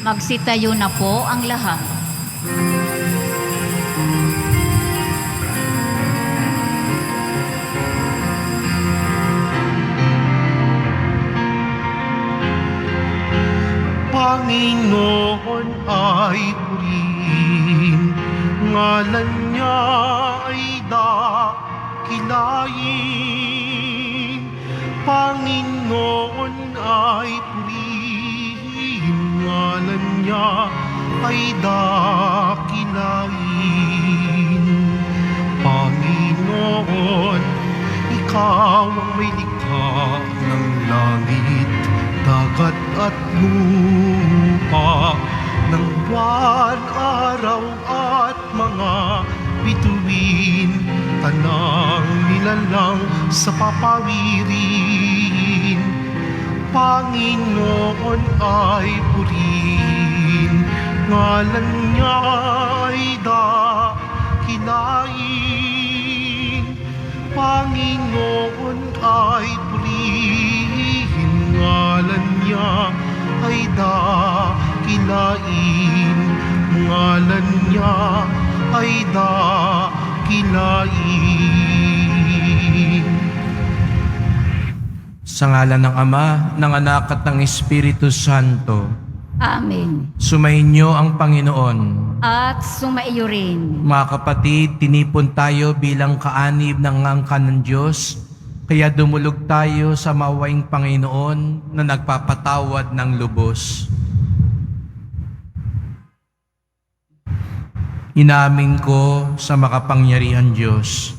Magsitayo na po ang lahat. Panginoon ay purihin, ngalan niya ay dakilain. Panginoon ay purihin, ngalan niya ay dakilain. Panginoon, ikaw ang may likha ng langit, dagat at lupa, ng buwan, araw at mga bituin, tanang nilalang sa papawirin. Panginoon ay purihin, ngalan niya ay dakilain. Panginoon ay purihin, ngalan niya ay dakilain. Ngalan niya ay dakilain. Sa ngalan ng Ama, ng Anak at ng Espiritu Santo. Amen. Sumainyo ang Panginoon. At sumaiyo rin. Mga kapatid, tinipon tayo bilang kaanib ng angkan ng Diyos, kaya dumulog tayo sa mawaing Panginoon na nagpapatawad ng lubos. Inamin ko sa makapangyarihan Diyos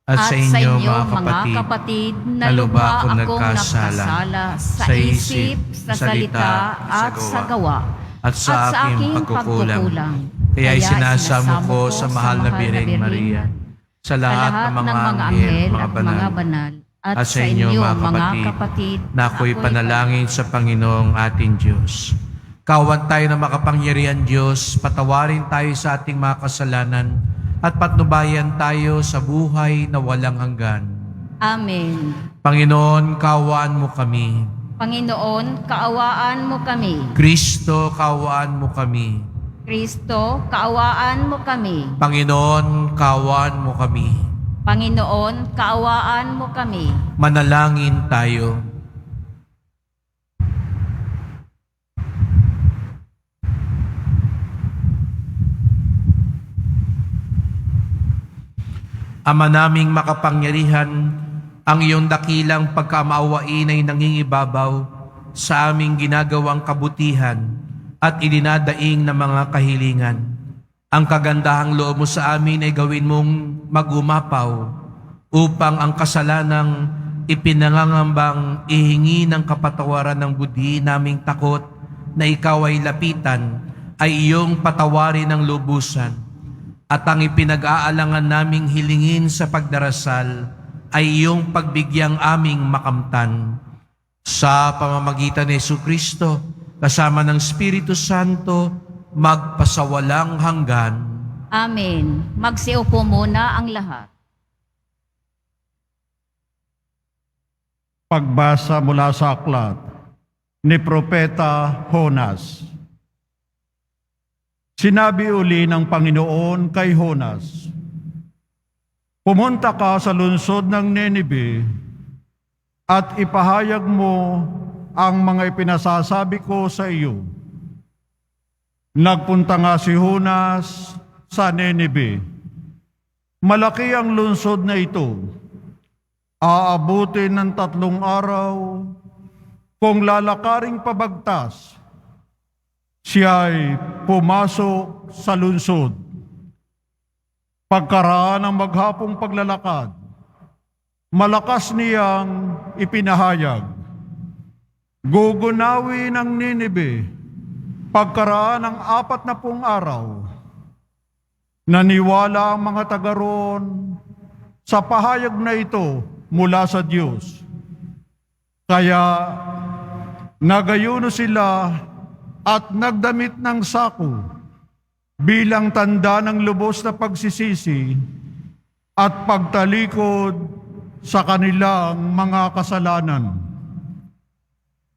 at sa inyo, mga kapatid, na lubha akong nagkasala sa isip, sa salita, at sa gawa, at sa aking pagkukulang. Kaya isinasamo ko sa mahal na Birheng Maria, sa lahat ng mga anghel, mga banal, at sa inyo, mga kapatid, na ako'y panalangin sa Panginoong ating Diyos. Kawan tayo na makapangyarihan Diyos, patawarin tayo sa ating mga kasalanan, at patnubayan tayo sa buhay na walang hanggan. Amen. Panginoon, kaawaan mo kami. Panginoon, kaawaan mo kami. Kristo, kaawaan mo kami. Kristo, kaawaan mo kami. Panginoon, kaawaan mo kami. Panginoon, kaawaan mo kami. Manalangin tayo. Ama naming makapangyarihan, ang iyong dakilang pagkamaawain ay nangingibabaw sa aming ginagawang kabutihan at idinadaing na mga kahilingan. Ang kagandahang loob mo sa amin ay gawin mong magumapaw upang ang kasalanang ipinangangambang ihingi ng kapatawaran ng budhi naming takot na ikaw ay lapitan ay iyong patawarin ng lubusan. At ang ipinag-aalangan naming hilingin sa pagdarasal ay iyong pagbigyang aming makamtan. Sa pamamagitan ni Jesucristo, kasama ng Espiritu Santo, magpasawalang hanggan. Amen. Magsiupo muna ang lahat. Pagbasa mula sa aklat ni Propeta Jonas. Sinabi uli ng Panginoon kay Jonas, "Pumunta ka sa lungsod ng Ninive at ipahayag mo ang mga ipinasasabi ko sa iyo." Nagpunta nga si Jonas sa Ninive. Malaki ang lungsod na ito. Aabutin ng 3 araw kung lalakaring pabagtas. Siya'y pumasok sa lungsod. Pagkaraan ng maghapong paglalakad, malakas niyang ipinahayag, gugunawin ng Ninive pagkaraan ng 40 araw. Naniwala ang mga taga roon sa pahayag na ito mula sa Diyos. Kaya nagayuno sila at nagdamit ng sako bilang tanda ng lubos na pagsisisi at pagtalikod sa kanilang mga kasalanan.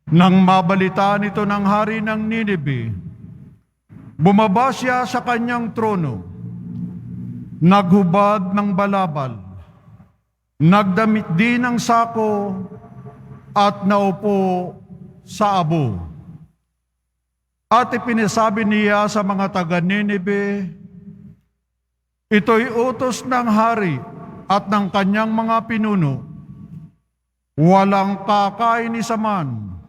Nang mabalitaan ito ng hari ng Ninive, Bumaba siya sa kanyang trono, naghubad ng balabal, nagdamit din ng sako at naupo sa abo. At ipinasabi niya sa mga taga-Nineve, ito'y utos ng hari at ng kanyang mga pinuno. Walang kakain isa man,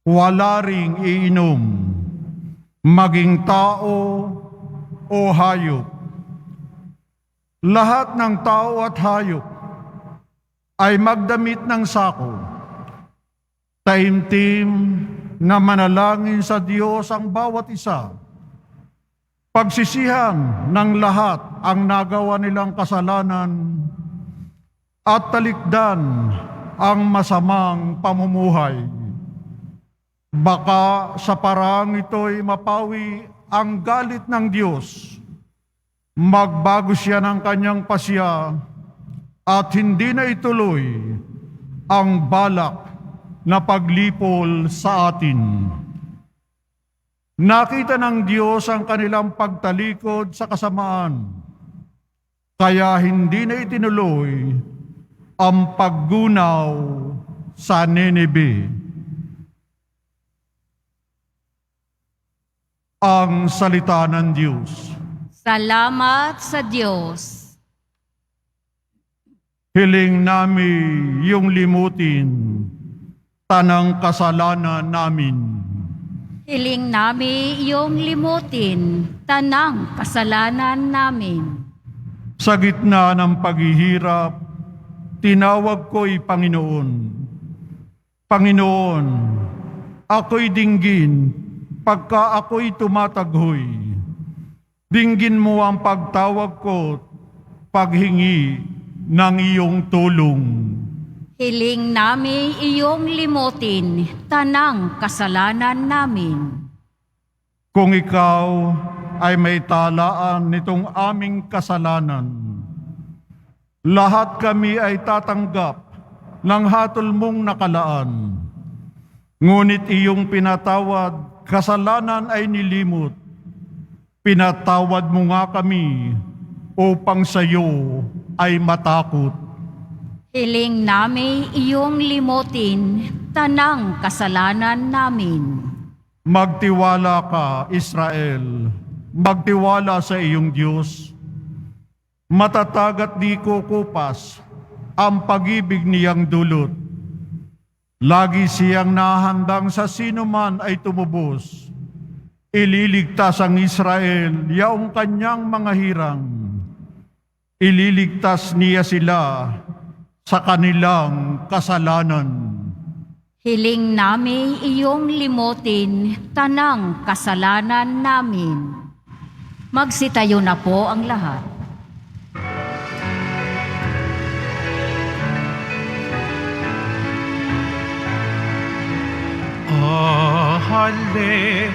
wala ring iinom, maging tao o hayop. Lahat ng tao at hayop ay magdamit ng sako. Taimtim na manalangin sa Diyos ang bawat isa. Pagsisihan ng lahat ang nagawa nilang kasalanan at talikdan ang masamang pamumuhay. Baka sa parang ito'y mapawi ang galit ng Diyos. Magbago siya ng kanyang pasya at hindi na ituloy ang balak na paglipol sa atin. Nakita ng Diyos ang kanilang pagtalikod sa kasamaan, kaya hindi na itinuloy ang paggunaw sa Nineve. Ang salita ng Diyos. Salamat sa Diyos. Hiling namin yung limutin, tanang kasalanan namin. Hiling namin iyong limutin, tanang kasalanan namin. Sa gitna ng paghihirap, tinawag ko'y Panginoon. Panginoon, ako'y dinggin pagka ako'y tumataghoy. Dinggin mo ang pagtawag ko, paghingi ng iyong tulong. Hiling namin iyong limutin, tanang kasalanan namin. Kung ikaw ay may talaan nitong aming kasalanan, lahat kami ay tatanggap ng hatol mong nakalaan. Ngunit iyong pinatawad, kasalanan ay nilimot. Pinatawad mo nga kami upang sa iyo ay matakot. Hiling namin iyong limutin, tanang kasalanan namin. Magtiwala ka, Israel. Magtiwala sa iyong Diyos. Matatag at di kukupas ang pag-ibig niyang dulot. Lagi siyang nahandang sa sino man ay tumubos. Ililigtas ang Israel, yaong kanyang mga hirang. Ililigtas niya sila sa kanilang kasalanan. Hiling namin iyong limutin, tanang kasalanan namin. Magsitayo na po ang lahat. Hallelujah,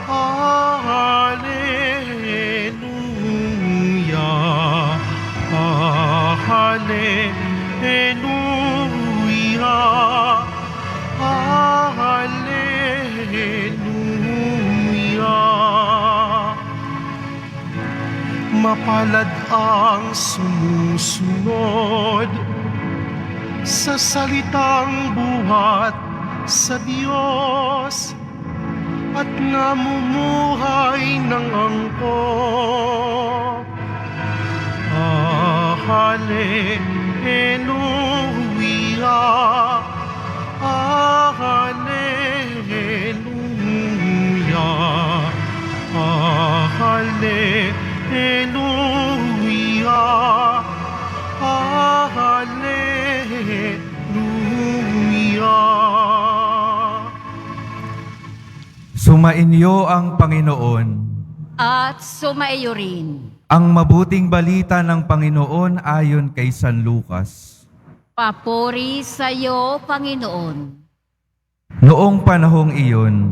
Hallelujah, Hallelujah, Hallelujah. Mapalad ang sumusunod sa salitang buhat sa Diyos at namumuhay ng angkop. Hallelujah, Hallelujah, Hallelujah, Hallelujah. Sumainyo ang Panginoon. At sumaiyo rin. Ang mabuting balita ng Panginoon ayon kay San Lucas. Papuri sa iyo, Panginoon. Noong panahong iyon,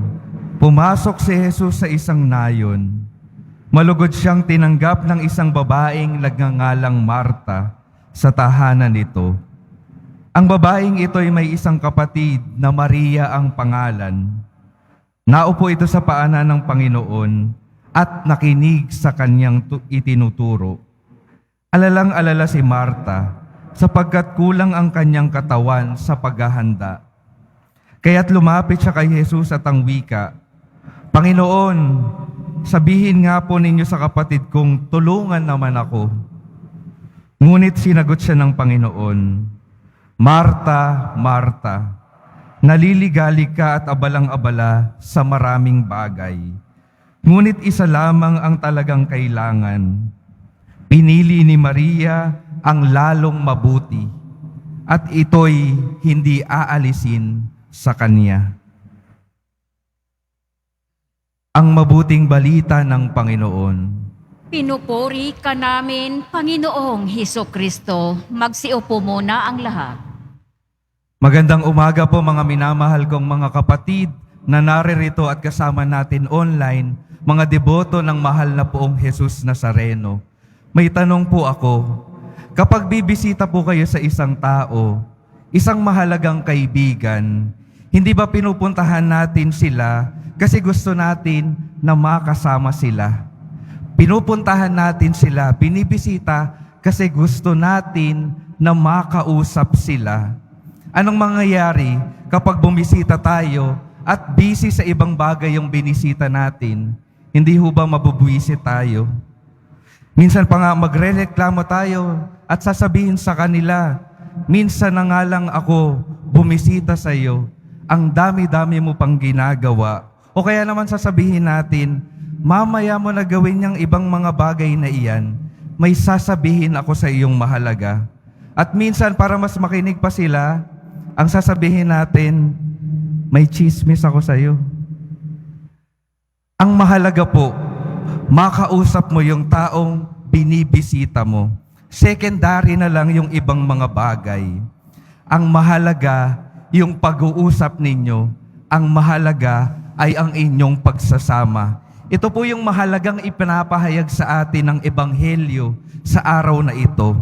pumasok si Jesus sa isang nayon. Malugod siyang tinanggap ng isang babaeng nagngangalang Marta sa tahanan nito. Ang babaeng ito ay may isang kapatid na Maria ang pangalan. Naupo ito sa paanan ng Panginoon at nakinig sa kanyang itinuturo. Alalang-alala si Marta sapagkat kulang ang kanyang katawan sa paghahanda. Kaya't lumapit siya kay Jesus at ang wika, Panginoon, sabihin nga po ninyo sa kapatid kong tulungan naman ako. Ngunit sinagot siya ng Panginoon, Marta, Marta, naliligalig ka at abalang-abala sa maraming bagay. Ngunit isa lamang ang talagang kailangan. Pinili ni Maria ang lalong mabuti, at ito'y hindi aalisin sa kanya. Ang mabuting balita ng Panginoon. Pinupuri ka namin, Panginoong Hesukristo. Magsiupo muna ang lahat. Magandang umaga po mga minamahal kong mga kapatid na naririto at kasama natin online, mga deboto ng mahal na poong Jesus Nazareno. May tanong po ako, kapag bibisita po kayo sa isang tao, isang mahalagang kaibigan, hindi ba pinupuntahan natin sila kasi gusto natin na makasama sila? Pinupuntahan natin sila, binibisita kasi gusto natin na makausap sila. Anong mangyayari kapag bumisita tayo at busy sa ibang bagay yung binisita natin? Hindi ho ba mabubwisit tayo? Minsan pa nga magrereklamo tayo at sasabihin sa kanila, minsan na nga lang ako bumisita sa iyo, ang dami-dami mo pang ginagawa. O kaya naman sasabihin natin, mamaya mo na gawin niyang ibang mga bagay na iyan, may sasabihin ako sa iyong mahalaga. At minsan para mas makinig pa sila, ang sasabihin natin, may chismis ako sa iyo. Ang mahalaga po, makausap mo yung taong binibisita mo. Secondary na lang yung ibang mga bagay. Ang mahalaga, yung pag-uusap ninyo. Ang mahalaga ay ang inyong pagsasama. Ito po yung mahalagang ipinapahayag sa atin ng Ebanghelyo sa araw na ito.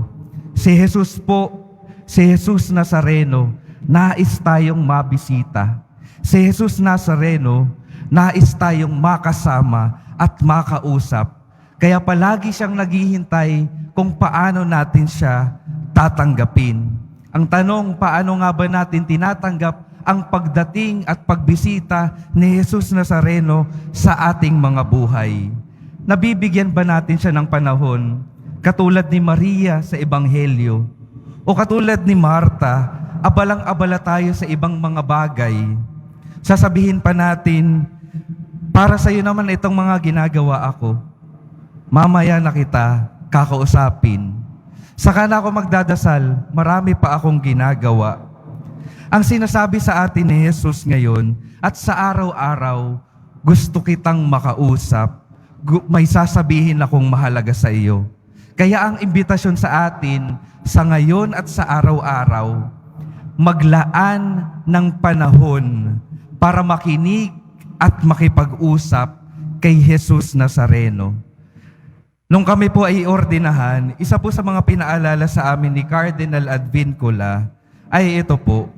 Si Jesus po, si Jesus Nazareno, nais tayong mabisita. Si Jesus Nazareno, nais tayong makasama at makausap. Kaya palagi siyang naghihintay kung paano natin siya tatanggapin. Ang tanong, paano nga ba natin tinatanggap ang pagdating at pagbisita ni Jesus Nazareno sa ating mga buhay? Nabibigyan ba natin siya ng panahon katulad ni Maria sa Ebanghelyo? O katulad ni Marta, abalang-abala tayo sa ibang mga bagay? Sasabihin pa natin, para sa iyo naman itong mga ginagawa ako. Mamaya na kita kakausapin. Saka na ako magdadasal, marami pa akong ginagawa. Ang sinasabi sa atin ni Jesus ngayon at sa araw-araw, gusto kitang makausap. May sasabihin akong mahalaga sa iyo. Kaya ang imbitasyon sa atin sa ngayon at sa araw-araw, maglaan ng panahon para makinig at makipag-usap kay Jesus Nazareno. Nung kami po ay ordinahan, isa po sa mga pinaalala sa amin ni Cardinal Advincula ay ito po,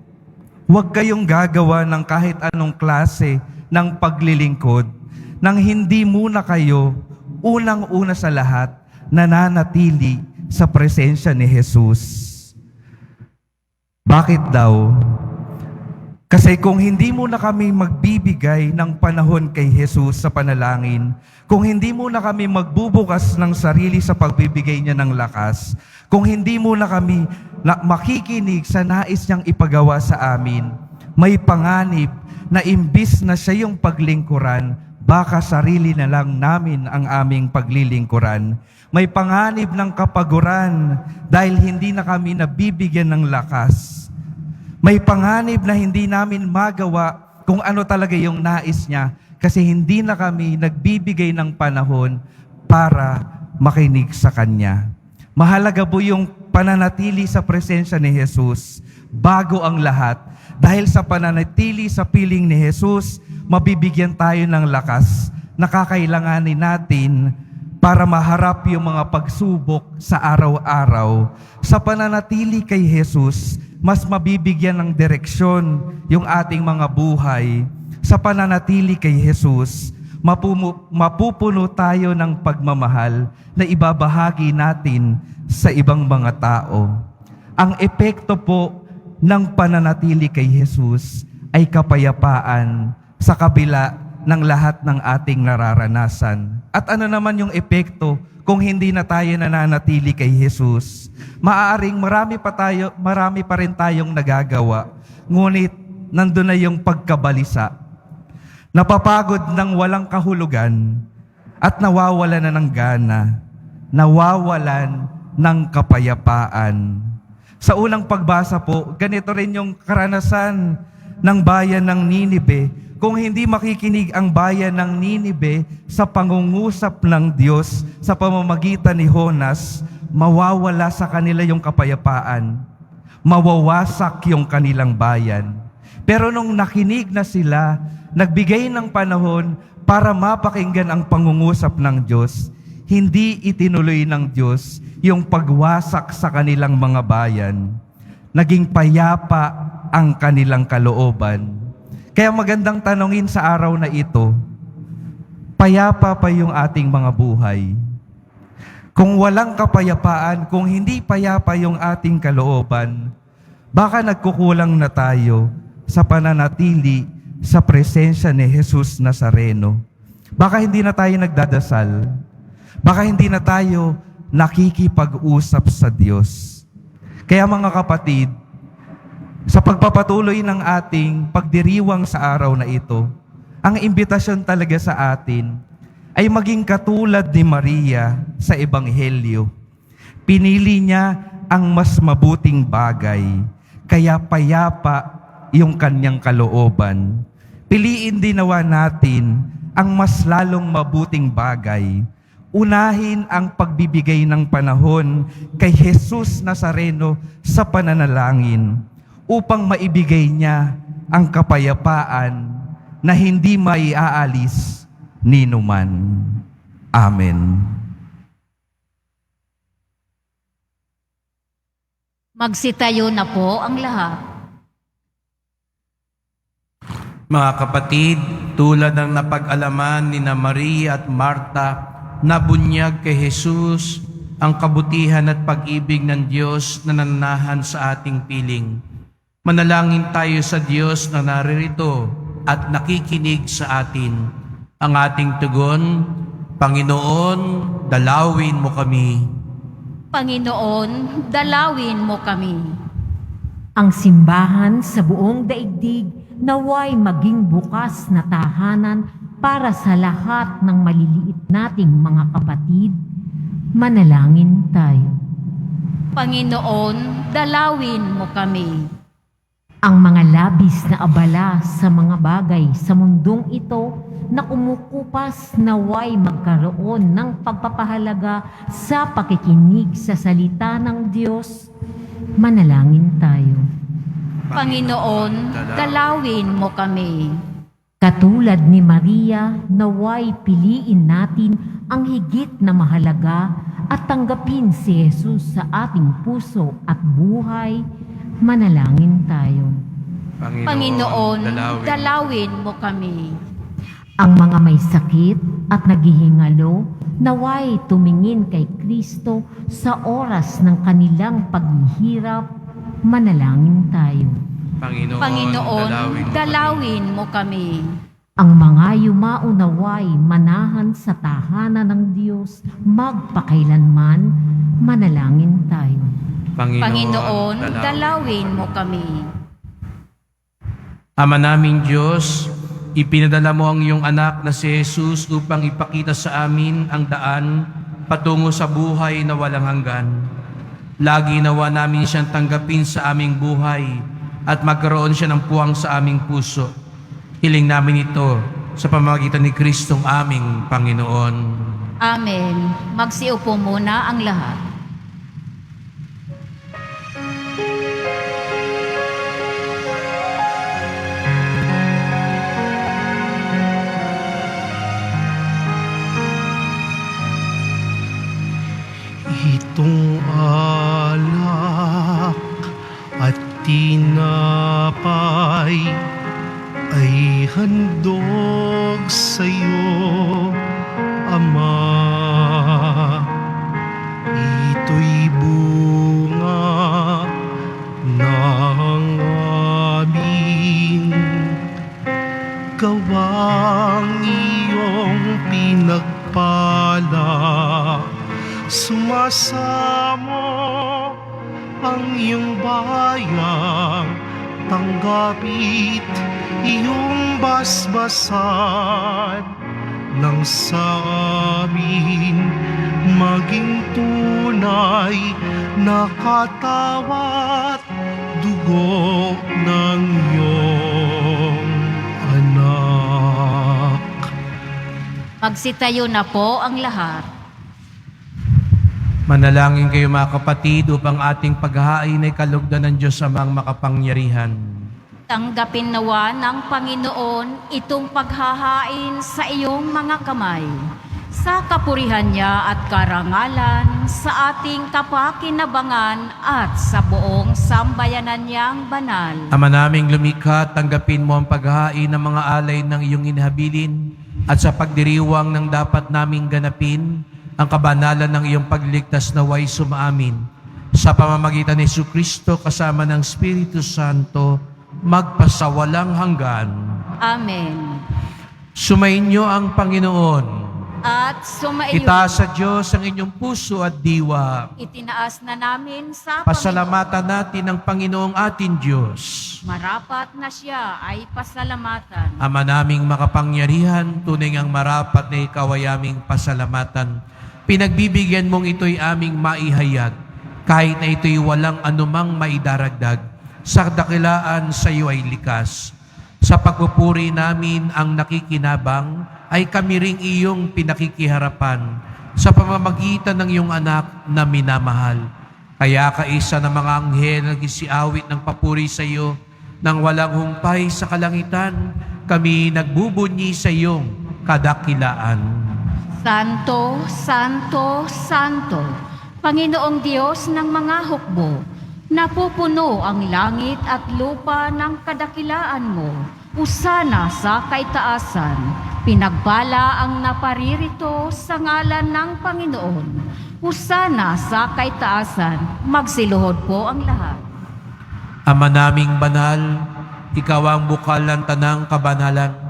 huwag kayong gagawa ng kahit anong klase ng paglilingkod nang hindi muna kayo, unang-una sa lahat, nananatili sa presensya ni Jesus. Bakit daw? Kasi kung hindi muna kami magbibigay ng panahon kay Jesus sa panalangin, kung hindi muna kami magbubukas ng sarili sa pagbibigay niya ng lakas, kung hindi muna kami makikinig sa nais niyang ipagawa sa amin, may panganib na imbis na siya yung paglingkuran, baka sarili na lang namin ang aming paglilingkuran. May panganib ng kapaguran dahil hindi na kami nabibigyan ng lakas. May panganib na hindi namin magawa kung ano talaga yung nais niya kasi hindi na kami nagbibigay ng panahon para makinig sa Kanya. Mahalaga po yung pananatili sa presensya ni Jesus bago ang lahat. Dahil sa pananatili sa piling ni Jesus, mabibigyan tayo ng lakas na kakailanganin natin para maharap yung mga pagsubok sa araw-araw. Sa pananatili kay Jesus, mas mabibigyan ng direksyon yung ating mga buhay. sa pananatili kay Jesus, mapupuno tayo ng pagmamahal na ibabahagi natin sa ibang mga tao. Ang epekto po ng pananatili kay Jesus ay kapayapaan sa kabila ng lahat ng ating nararanasan. At ano naman yung epekto kung hindi na tayo nananatili kay Jesus? Maaaring marami pa rin tayong nagagawa, ngunit nandun na yung pagkabalisa. Napapagod ng walang kahulugan at nawawalan na ng gana, nawawalan ng kapayapaan. Sa unang pagbasa po, ganito rin yung karanasan ng bayan ng Ninibe. Kung hindi makikinig ang bayan ng Ninibe sa pangungusap ng Diyos sa pamamagitan ni Jonas, mawawala sa kanila yung kapayapaan, mawawasak yung kanilang bayan. Pero nung nakinig na sila, nagbigay ng panahon para mapakinggan ang pangungusap ng Diyos, hindi itinuloy ng Diyos yung pagwasak sa kanilang mga bayan. Naging payapa ang kanilang kalooban. Kaya magandang tanongin sa araw na ito, payapa pa yung ating mga buhay? Kung walang kapayapaan, kung hindi payapa yung ating kalooban, baka nagkukulang na tayo sa pananatili sa presensya ni Jesus Nazareno. Baka hindi na tayo nagdadasal. Baka hindi na tayo nakikipag-usap sa Diyos. Kaya mga kapatid, sa pagpapatuloy ng ating pagdiriwang sa araw na ito, ang imbitasyon talaga sa atin ay maging katulad ni Maria sa Ebanghelyo. Pinili niya ang mas mabuting bagay, kaya payapa yung kanyang kalooban. Piliin din nawa natin ang mas lalong mabuting bagay. Unahin ang pagbibigay ng panahon kay Jesus Nazareno sa pananalangin upang maibigay niya ang kapayapaan na hindi maiaalis ninuman. Amen. Magsitayo na po ang lahat. Mga kapatid, tulad ng napag-alaman ni Maria at Marta, nabunyag kay Jesus ang kabutihan at pag-ibig ng Diyos na nananahan sa ating piling. Manalangin tayo sa Diyos na naririto at nakikinig sa atin. Ang ating tugon, Panginoon, dalawin mo kami. Panginoon, dalawin mo kami. Ang simbahan sa buong daigdig naway maging bukas na tahanan para sa lahat ng maliliit nating mga kapatid. Manalangin tayo. Panginoon, dalawin mo kami. Ang mga labis na abala sa mga bagay sa mundong ito na kumukupas naway magkaroon ng pagpapahalaga sa pakikinig sa salita ng Diyos. Manalangin tayo. Panginoon, dalawin mo kami. Katulad ni Maria, naway piliin natin ang higit na mahalaga at tanggapin si Jesus sa ating puso at buhay. Manalangin tayo. Panginoon, dalawin mo kami. Ang mga may sakit at naghihingalo, naway tumingin kay Kristo sa oras ng kanilang paghihirap. Manalangin tayo. Panginoon, dalawin mo kami. Ang mga yumao naway manahan sa tahanan ng Diyos magpakailanman. Manalangin tayo. Panginoon, dalawin mo kami. Ama naming Diyos, ipinadala mo ang iyong anak na si Jesus upang ipakita sa amin ang daan patungo sa buhay na walang hanggan. Lagi nawa namin siyang tanggapin sa aming buhay at magkaroon siya ng puwang sa aming puso. Hiling namin ito sa pamamagitan ni Kristong aming Panginoon. Amen. Magsiupo muna ang lahat. Itong alak at tinapay ay handa handog sa'yo, Ama. Ito'y bunga ng aming gawang iyong pinagpala. Sumasamo ang iyong bayang, tanggapit iyong basbasan nang sa amin maging tunay na katawat dugo ng iyong anak. Magsitayo na po ang lahat. Manalangin kayo mga kapatid upang ating paghahain ay kalugdan ng Diyos amang makapangyarihan. Tanggapin nawa ng Panginoon itong paghahain sa iyong mga kamay, sa kapurihan niya at karangalan, sa ating kapakinabangan at sa buong sambayanan niyang banal. Ama naming lumikha, tanggapin mo ang paghahain ng mga alay ng iyong inhabilin at sa pagdiriwang ng dapat naming ganapin, ang kabanalan ng iyong pagliligtas naway sumaamin. Sa pamamagitan ni Jesucristo kasama ng Espiritu Santo, magpasawalang hanggan. Amen. Sumainyo ang Panginoon. At sumaiyo, Itaas sa Diyos ang inyong puso at diwa. itinaas na namin sa Pasalamatan natin ang Panginoong ating Diyos. Marapat na siya ay pasalamatan. Ama naming makapangyarihan, tunay ang marapat na ikaw ay aming pasalamatan. Pinagbibigyan mong ito'y aming maihayag, kahit na ito'y walang anumang maidaragdag. Sa dakilaan sa iyo ay likas. Sa pagpupuri namin ang nakikinabang, ay kami ring iyong pinakikiharapan sa pamamagitan ng iyong anak na minamahal. Kaya kaisa ng mga anghel nagsiawit ng papuri sa iyo, nang walang humpay sa kalangitan, kami nagbubunyi sa iyong kadakilaan. Santo, Santo, Santo, Panginoong Diyos ng mga hukbo, napupuno ang langit at lupa ng kadakilaan mo. Usana sa kaitaasan, pinagbala ang naparirito sa ngalan ng Panginoon. Usana sa kaitaasan, magsiluhod po ang lahat. Ama naming banal, ikaw ang bukal ng tanang kabanalan.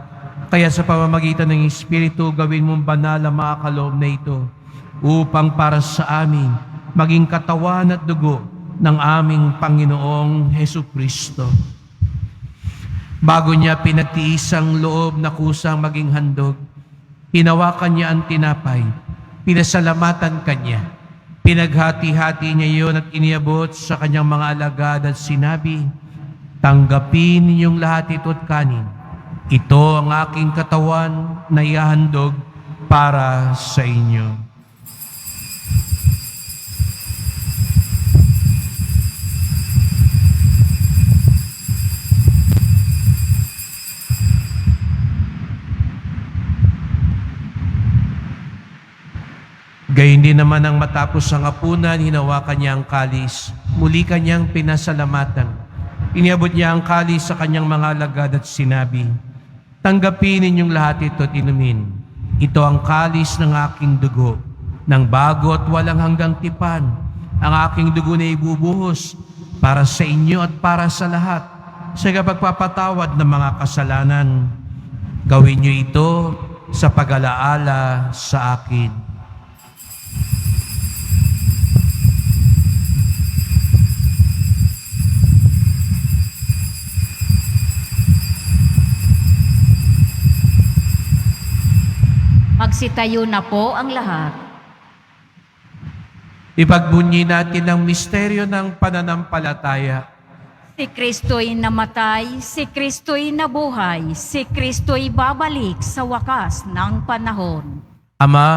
Kaya sa pamamagitan ng Espiritu, gawin mong banal ang mga kaloob na ito, upang para sa amin maging katawan at dugo ng aming Panginoong Hesukristo. Bago niya pinagtiis ang loob na kusang maging handog, hinawakan niya ang tinapay, pinasalamatan kanya, pinaghati-hati niya iyon at iniabot sa kanyang mga alagad at sinabi, "Tanggapin ninyong lahat ito at kanin. Ito ang aking katawan na ihahandog para sa inyo." Gayun din naman ang matapos ang hapunan, hinawakan niya ang kalis. Muli kanyang pinasalamatan. Iniabot niya ang kalis sa kanyang mga alagad at sinabi, "Tanggapin ninyong lahat ito at inumin. Ito ang kalis ng aking dugo, ng bago at walang hanggang tipan. Ang aking dugo na ibubuhos para sa inyo at para sa lahat, sa kapagpapatawad ng mga kasalanan. Gawin niyo ito sa pag-alaala sa akin." Magsitayo na po ang lahat. Ipagbunyi natin ang misteryo ng pananampalataya. Si Kristo'y namatay, si Kristo'y nabuhay, si Kristo'y babalik sa wakas ng panahon. Ama,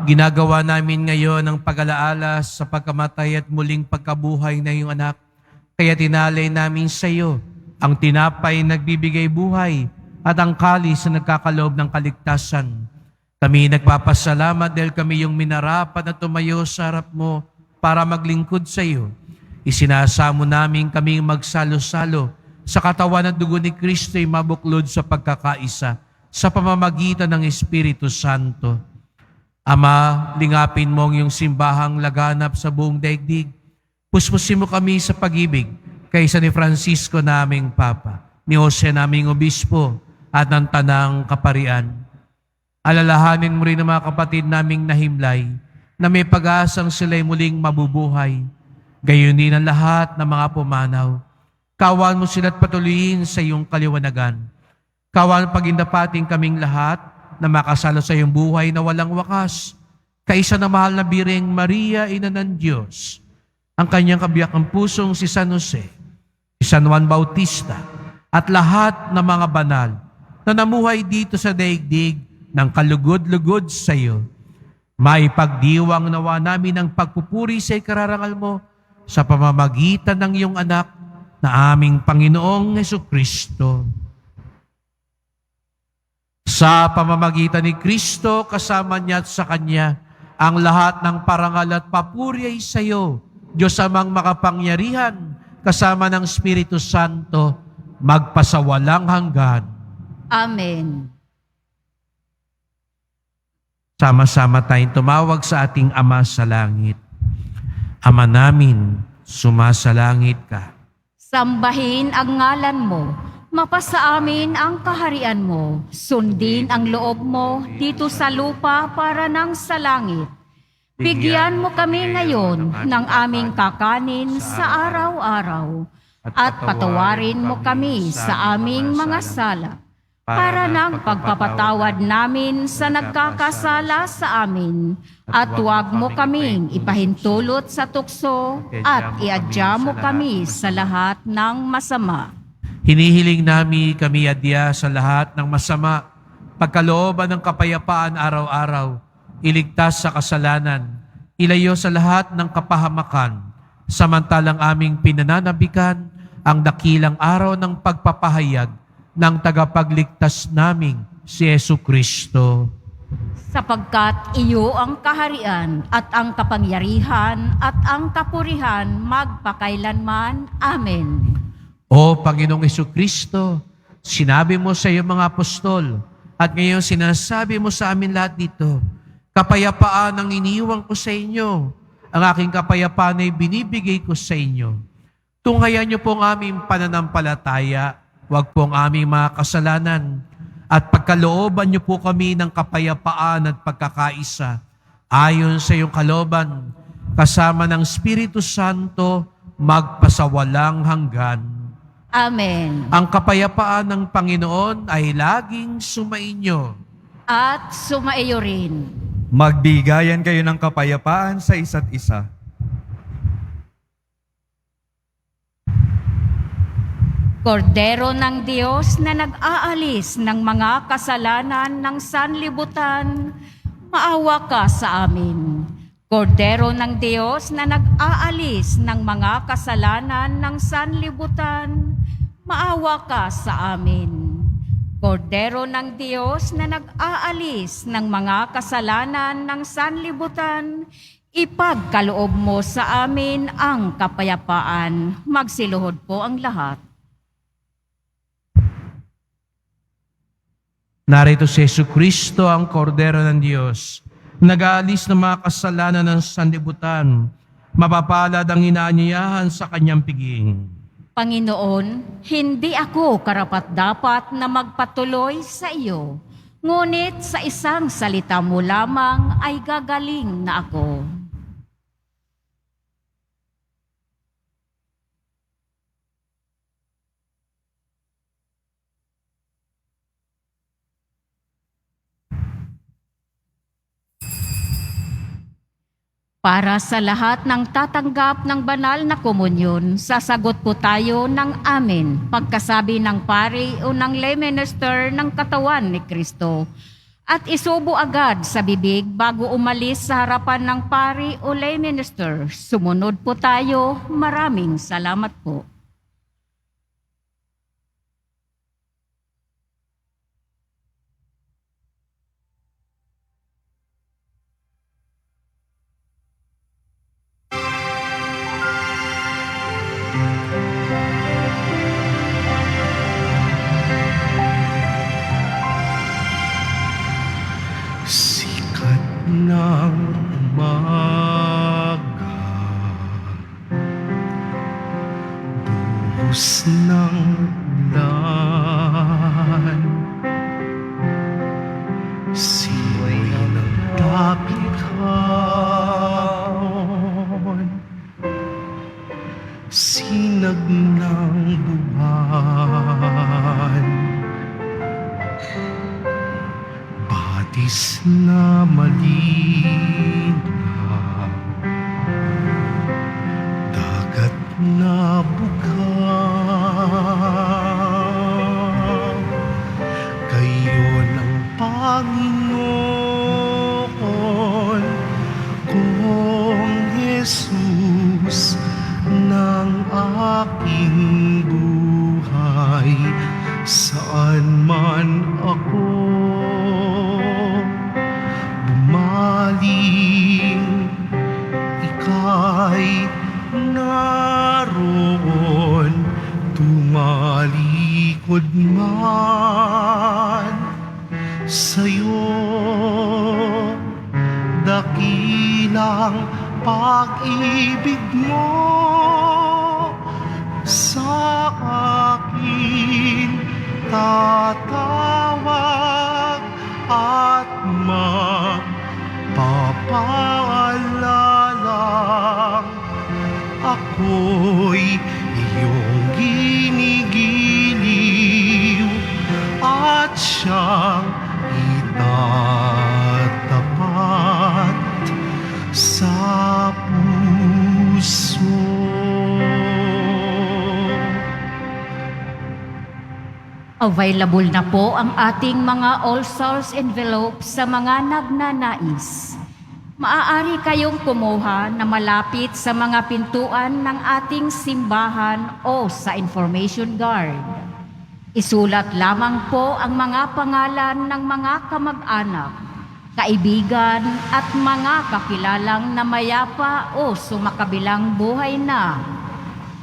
ginagawa namin ngayon ang pag-alaala sa pagkamatay at muling pagkabuhay na iyong anak. Kaya tinalay namin sa iyo ang tinapay nagbibigay buhay at ang kalis na nagkakaloob ng kaligtasan. Kami nagpapasalamat dahil kami yung minarapat na tumayo sa harap mo para maglingkod sa iyo. Isinasamo namin kaming magsalo-salo sa katawan at dugo ni Kristo ay mabuklod sa pagkakaisa sa pamamagitan ng Espiritu Santo. Ama, lingapin mo ang iyong simbahang laganap sa buong daigdig. Puspusin mo kami sa pag-ibig kaysa ni Francisco naming Papa, ni Jose naming Obispo, at ng Tanang Kaparian. Alalahanin mo rin ang mga kapatid naming nahimlay na may pag-asang sila'y muling mabubuhay. Gayon din ang lahat ng mga pumanaw. Kawan mo sila't patuloyin sa iyong kaliwanagan. Kawan pagindapating kaming lahat na makasalo sa iyong buhay na walang wakas. Kaisa na mahal na Birheng Maria, Ina ng Diyos, ang kanyang kabiyakang pusong si San Jose, si San Juan Bautista, at lahat ng mga banal na namuhay dito sa daigdig ng kalugod-lugod sa iyo. Maipagdiwang nawa namin ang pagpupuri sa ikararangal mo sa pamamagitan ng iyong anak na aming Panginoong Jesucristo. Sa pamamagitan ni Kristo, kasama niya at sa Kanya, ang lahat ng parangal at papuri ay sa iyo, Diyos amang makapangyarihan, kasama ng Espiritu Santo, magpasawalang hanggan. Amen. Sama-sama tayong tumawag sa ating Ama sa langit. Ama namin, sumasalangit ka. Sambahin ang ngalan mo, mapasa amin ang kaharian mo, sundin ang loob mo dito sa lupa para nang sa langit. Bigyan mo kami ngayon ng aming kakanin sa araw-araw at patawarin mo kami sa aming mga sala para ng pagpapatawad namin sa nagkakasala sa amin. At huwag mo kaming ipahintulot sa tukso at iadya mo kami sa lahat ng masama. Hinihiling namin kami adya sa lahat ng masama, pagkalooban ng kapayapaan araw-araw, iligtas sa kasalanan, ilayo sa lahat ng kapahamakan, samantalang aming pinananabikan ang dakilang araw ng pagpapahayag ng tagapagligtas naming si Jesucristo. Sapagkat iyo ang kaharian at ang kapangyarihan at ang kapurihan magpakailanman. Amen. O Panginoong Jesucristo, sinabi mo sa iyong mga apostol at ngayon sinasabi mo sa amin lahat dito, kapayapaan ang iniiwan ko sa inyo. Ang aking kapayapaan ay binibigay ko sa inyo. Tunghayan niyo po ang aming pananampalataya, huwag po ang aming mga kasalanan, at pagkalooban niyo po kami ng kapayapaan at pagkakaisa, ayon sa iyong kalooban, kasama ng Espiritu Santo, magpasawalang hanggan. Amen. Ang kapayapaan ng Panginoon ay laging sumainyo. At sumaiyo rin. Magbigayan kayo ng kapayapaan sa isa't isa. Kordero ng Diyos na nag-aalis ng mga kasalanan ng sanlibutan, maawa ka sa amin. Kordero ng Diyos na nag-aalis ng mga kasalanan ng sanlibutan, maawa ka sa amin. Kordero ng Diyos na nag-aalis ng mga kasalanan ng sanlibutan, ipagkaloob mo sa amin ang kapayapaan. Magsiluhod po ang lahat. Narito si Jesucristo, ang Kordero ng Diyos, nag-aalis ng mga kasalanan ng sanlibutan, mapapalad ang inaanyayahan sa kanyang piging. Panginoon, hindi ako karapat-dapat na magpatuloy sa iyo, ngunit sa isang salita mo lamang ay gagaling na ako. Para sa lahat ng tatanggap ng banal na komunyon, sasagot po tayo ng amen pagkasabi ng pari o ng lay minister ng katawan ni Kristo. At isubo agad sa bibig bago umalis sa harapan ng pari o lay minister. Sumunod po tayo. Maraming salamat po. ng umaga, buhos ng ulan, simoy ng tapikon, sinag ng buwan, batis na malinaw, dagat na bukaw. Kayo ng Panginoon kong Jesus ng aking buhay, saan man ako bumaling, ika'y naroon, tumalikod man sa'yo. Dakilang pag-ibig mo sa akin tatawag at magpapaalala, ako'y iyong ginigiliw at siyang itatapat sa puso. Available na po ang ating mga All Souls envelope sa mga nagnanais. Maaari kayong kumuha na malapit sa mga pintuan ng ating simbahan o sa information guard. Isulat lamang po ang mga pangalan ng mga kamag-anak, kaibigan at mga kakilalang namayapa o sumakabilang buhay na.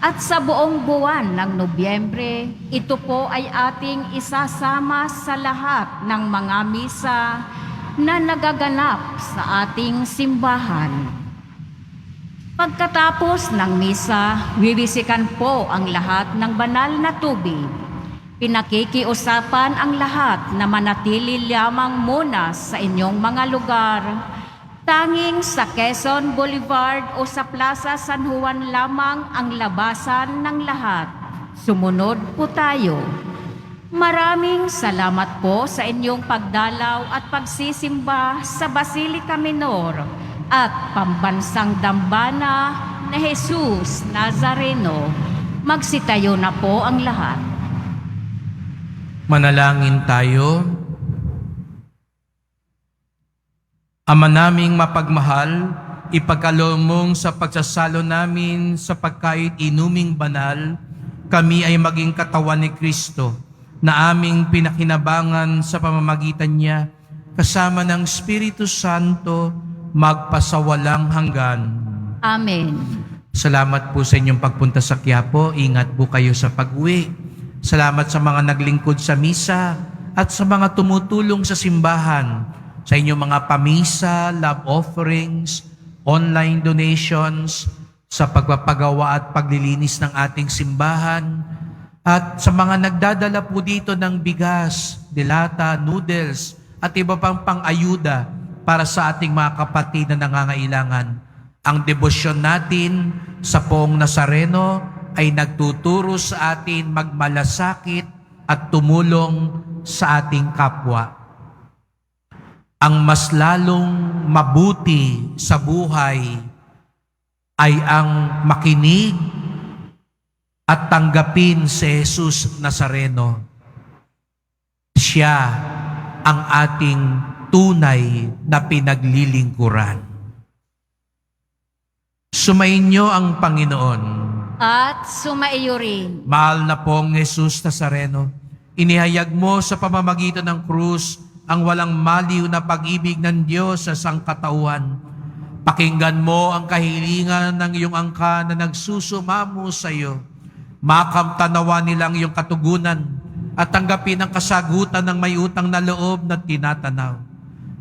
At sa buong buwan ng Nobyembre, ito po ay ating isasama sa lahat ng mga misa na nagaganap sa ating simbahan. Pagkatapos ng misa, wiwisikan po ang lahat ng banal na tubig. Pinakikiusapan ang lahat na manatili lamang muna sa inyong mga lugar. Tanging sa Quezon Boulevard o sa Plaza San Juan lamang ang labasan ng lahat. Sumunod po tayo. Maraming salamat po sa inyong pagdalaw at pagsisimba sa Basilica Minor at Pambansang Dambana na Jesus Nazareno. Magsitayo na po ang lahat. Manalangin tayo. Ama naming mapagmahal, ipagkaloob mong sa pagsasalo namin sa pagkait inuming banal, kami ay maging katawan ni Kristo na aming pinakinabangan sa pamamagitan niya, kasama ng Espiritu Santo, magpasawalang hanggan. Amen. Salamat po sa inyong pagpunta sa Quiapo. Ingat po kayo sa pag-uwi. Salamat sa mga naglingkod sa misa at sa mga tumutulong sa simbahan, sa inyong mga pamisa, love offerings, online donations, sa pagpapagawa at paglilinis ng ating simbahan, at sa mga nagdadala po dito ng bigas, dilata, noodles, at iba pang pang-ayuda para sa ating mga kapatid na nangangailangan. Ang debosyon natin sa Poong Nazareno ay nagtuturo sa atin magmalasakit at tumulong sa ating kapwa. Ang mas lalong mabuti sa buhay ay ang makinig at tanggapin si Jesus Nazareno. Siya ang ating tunay na pinaglilingkuran. Sumainyo ang Panginoon. At sumaiyo rin. Mahal na pong Jesus Nazareno, inihayag mo sa pamamagitan ng krus ang walang maliw na pag-ibig ng Diyos sa sangkatauhan. Pakinggan mo ang kahilingan ng iyong angka na nagsusumamo sa iyo. Makamtanawa nilang iyong katugunan at tanggapin ang kasagutan ng may utang na loob na tinatanaw.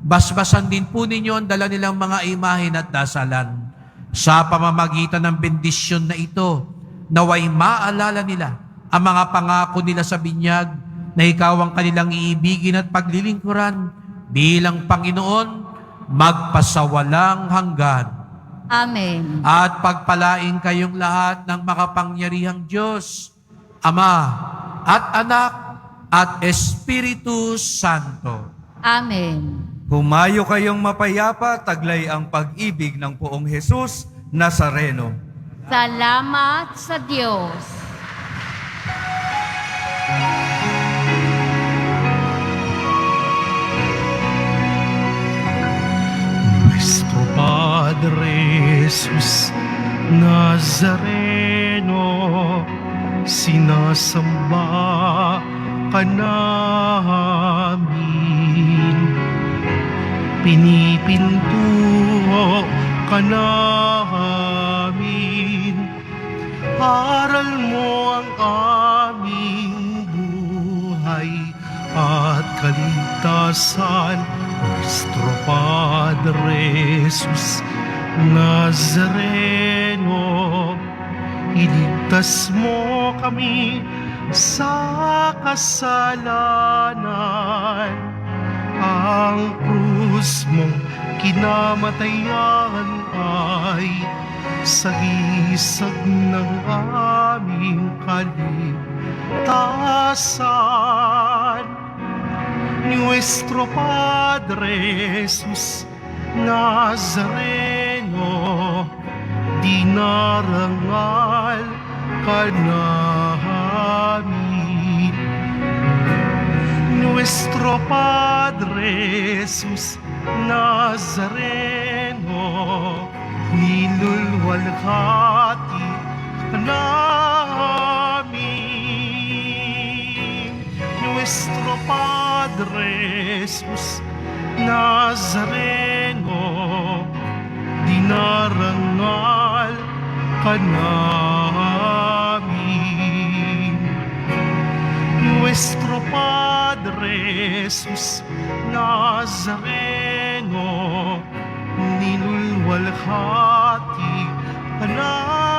Basbasan din po ninyo ang dala nilang mga imahen at dasalan. Sa pamamagitan ng bendisyon na ito, naway maalala nila ang mga pangako nila sa binyag na ikaw ang kanilang iibigin at paglilingkuran bilang Panginoon magpasawalang hanggan. Amen. At pagpalain kayong lahat ng makapangyarihang Diyos, Ama at Anak at Espiritu Santo. Amen. Humayo kayong mapayapa, taglay ang pag-ibig ng Poong Jesus Nazareno. Salamat sa Diyos. Nuestro Padre Jesus Nazareno, sinasamba ka namin. Pinipintuho ka namin. Aral mo ang aming buhay at kaligtasan. Nuestro Padre Jesus Nazareno, iligtas mo kami sa kasalanan. Ang krus mong kinamatayan ay sagisag ng aming kaligtasan. Nuestro Padre Jesus Nazareno, dinarangal ka namin. Nuestro Padre Jesus Nazareno, nilulwalhati ka namin. Nuestro Padre Jesus Nazareno, dinarangal ka namin. Nuestro Padre Jesus Nazareno, nilulwalhati ka namin.